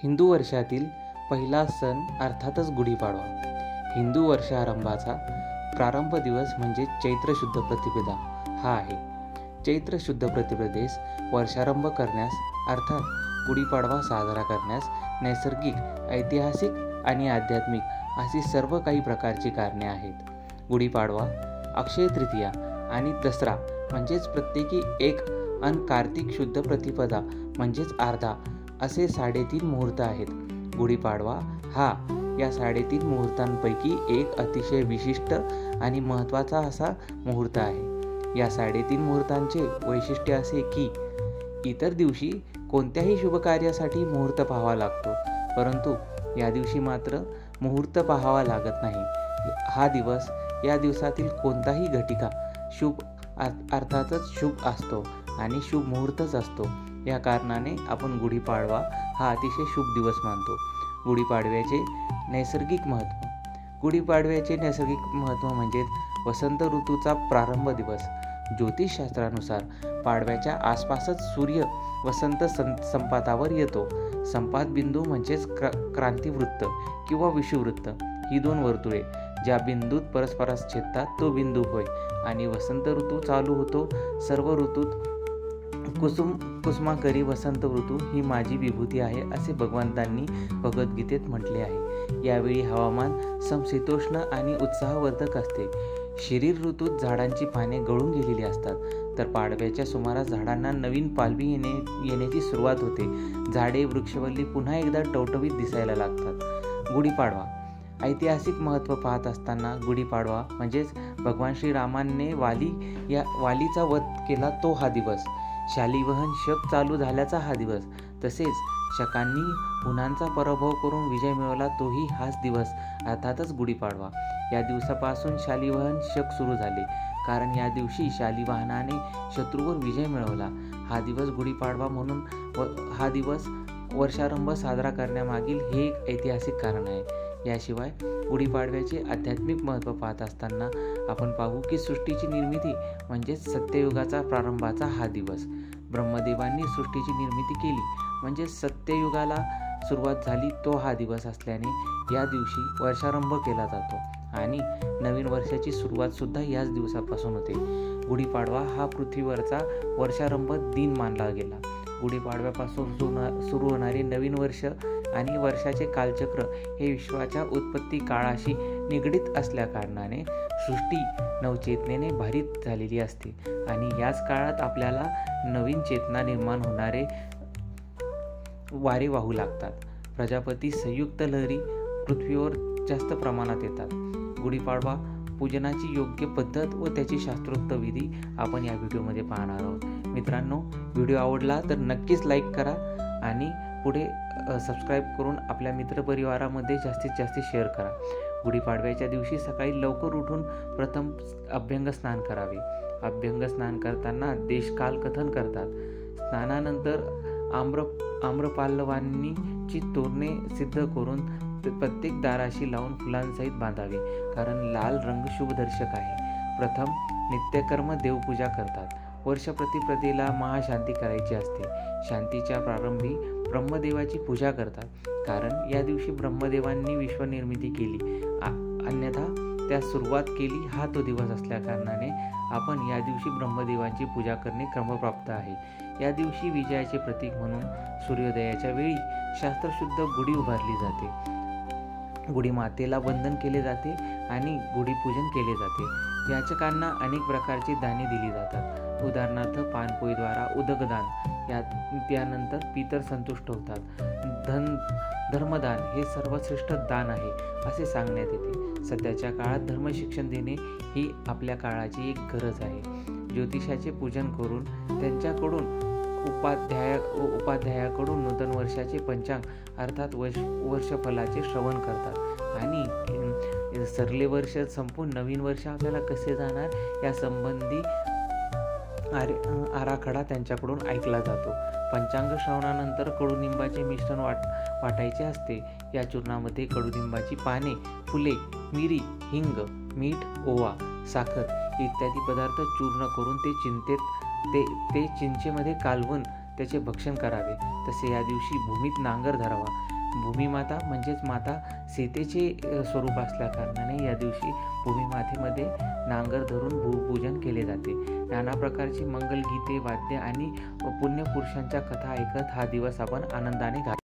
हिंदू वर्षातील पहिला सण अर्थातच गुढीपाडवा. हिंदू वर्षारंभाचा प्रारंभ दिवस म्हणजे चैत्र शुद्ध प्रतिपदा हा आहे. चैत्र शुद्ध प्रतिपदेस वर्षारंभ करण्यास अर्थात गुढीपाडवा साजरा करण्यास नैसर्गिक, ऐतिहासिक आणि आध्यात्मिक अशी सर्व काही प्रकारची कारणे आहेत. गुढीपाडवा, अक्षय तृतीया आणि दसरा म्हणजेच प्रत्येकी एक आणि कार्तिक शुद्ध प्रतिपदा म्हणजेच अर्धा असे 3.5 मुहूर्त आहेत. गुढीपाडवा हा या 3.5 मुहूर्तांपैकी एक अतिशय विशिष्ट आणि महत्त्वाचा असा मुहूर्त आहे. या 3.5 मुहूर्तांचे वैशिष्ट्य असे की इतर दिवशी कोणत्याही शुभ कार्यासाठी मुहूर्त पाहावा लागतो, परंतु या दिवशी मात्र मुहूर्त पाहावा लागत नाही. हा दिवस, या दिवसातील कोणताही घटिका शुभ अर्थातच शुभ असतो आणि शुभ मुहूर्तच असतो. या कारणाने आपण गुढीपाडवा हा अतिशय शुभ दिवस मानतो. गुढीपाडव्याचे नैसर्गिक महत्त्व. गुढीपाडव्याचे नैसर्गिक महत्त्व म्हणजे वसंत ऋतूचा प्रारंभ दिवस. ज्योतिषशास्त्रानुसार पाडव्याच्या आसपासच सूर्य वसंत संपातावर येतो. संपात बिंदू म्हणजेच क्रांतिवृत्त किंवा विषुववृत्त ही 2 वर्तुळे ज्या बिंदूत परस्परास छेदतात तो बिंदू होय. आणि वसंत ऋतू चालू होतो. सर्व ऋतूत कुसुमाकरी वसंत ऋतू ही माझी विभूती आहे असे भगवंतांनी भगवद्गीतेत म्हटले आहे. यावेळी हवामान समशीतोष्ण आणि उत्साहवर्धक असते. शिरीर ऋतूत झाडांची पाने गळून गेलेली असतात, तर पाडव्याच्या सुमारास झाडांना नवीन पालवी येण्याची सुरुवात होते. झाडे, वृक्षवल्ली पुन्हा एकदा टवटवीत दिसायला लागतात. गुढीपाडवा ऐतिहासिक महत्त्व पाहत असताना गुढीपाडवा म्हणजेच भगवान श्रीरामाने वालीचा वध केला तो हा दिवस. शालिवाहन शक चालू झाल्याचा हा दिवस. तसेच शकांनी हुनांचा पराभव करून विजय मिळवला तोही हाच दिवस अर्थातच गुढीपाडवा. या दिवसापासून शालिवाहन शक सुरू झाले, कारण या दिवशी शालिवाहनाने शत्रूवर विजय मिळवला. हा दिवस गुढीपाडवा म्हणून हा दिवस वर्षारंभ साजरा करण्यामागील हे एक ऐतिहासिक कारण आहे. याशिवाय गुढीपाडव्याचे आध्यात्मिक महत्त्व पाहत असताना आपण पाहू की सृष्टीची निर्मिती म्हणजेच सत्ययुगाचा प्रारंभाचा हा दिवस. ब्रह्मदेवांनी सृष्टीची निर्मिती केली म्हणजे सत्ययुगाला सुरुवात झाली तो हा दिवस असल्याने या दिवशी वर्षारंभ केला जातो आणि नवीन वर्षाची सुरुवात सुद्धा याच दिवसापासून होते. गुढीपाडवा हा पृथ्वीवरचा वर्षारंभ दिन मानला गेला. गुढीपाडव्यापासून सुरू होणारे नवीन वर्ष आणि वर्षाचे कालचक्र हे विश्वाच्या उत्पत्ती काळाशी निगडीत असल्या कारणाने सृष्टी नवचेतनेने भारित झालेली असते आणि याच काळात आपल्याला नवीन चेतना निर्माण होणारे वारे वाहू लागतात. प्रजापती संयुक्त लहरी पृथ्वीवर जास्त प्रमाणात येतात. गुढीपाडवा पूजनाची योग्य पद्धत व त्याची शास्त्रोक्त विधी आपण या व्हिडिओमध्ये पाहणार आहोत. मित्रांनो, व्हिडिओ आवडला तर नक्कीच लाईक करा आणि पुढे सबस्क्राईब करून आपल्या मित्रपरिवारामध्ये जास्तीत जास्त शेअर करा. गुढीपाडव्याच्या दिवशी सकाळी लवकर उठून प्रथम अभ्यंग स्नान करावे. अभ्यंग स्नान करताना देशकाल कथन करतात. स्नानानंतर आम्रपाल्लवांची तोरणे सिद्ध करून प्रत्येक दाराशी लावून फुलांसहित बांधावे, कारण लाल रंग शुभदर्शक आहे. प्रथम नित्यकर्म देवपूजा करतात. वर्षप्रतिपदेला महाशांती करायची असते. शांतीच्या प्रारंभी ब्रह्मदेवाची पूजा करतात, कारण या दिवशी ब्रह्मदेवांनी विश्वनिर्मिती केली, अन्यथा त्या सुरुवात केली हा तो दिवस असल्या कारणाने आपण या दिवशी ब्रह्मदेवांची पूजा करणे क्रमप्राप्त आहे. या दिवशी विजयाचे प्रतीक म्हणून सूर्योदयाच्या वेळी शास्त्रशुद्ध गुढी उभारली जाते. गुढी मातेला वंदन केले जाते आणि गुढीपूजन केले जाते. याचकांना अनेक प्रकारची दाने दिली जातात. उदाहरणार्थ पानपोईद्वारा उदकदान, त्यानंतर पितर संतुष्ट होतात. धर्मदान हे सर्वश्रेष्ठ दान आहे असे सांगण्यात येते. सध्याच्या काळात धर्मशिक्षण देणे ही आपल्या काळाची एक गरज आहे. ज्योतिषाचे पूजन करून त्यांच्याकडून उपाध्यायाकडून नूतन वर्षाचे पंचांग अर्थात वर्षफलाचे श्रवण करतात आणि सरले वर्ष संपून नवीन वर्ष आपल्याला कसे जाणार या संबंधी आराखडा त्यांच्याकडून ऐकला जातो. पंचांग श्रवणानंतर कडुनिंबाचे मिश्रण वाटायचे असते. या चूर्णामध्ये कडुनिंबाची पाने, फुले, मिरी, हिंग, मीठ, ओवा, साखर इत्यादी पदार्थ चूर्ण करून ते चिंचेमध्ये कालवून त्याचे भक्षण करावे. तसे या दिवशी भूमीत नांगर धरावा. भूमिमाता म्हणजेच माता सीतेचे स्वरूप असल्या कारणाने या दिवशी भूमिमातेमध्ये नांगर धरून भूपूजन केले जाते. नाना प्रकारची मंगलगीते, वाद्य आणि पुण्यपुरुषांच्या कथा ऐकत हा दिवस आपण आनंदाने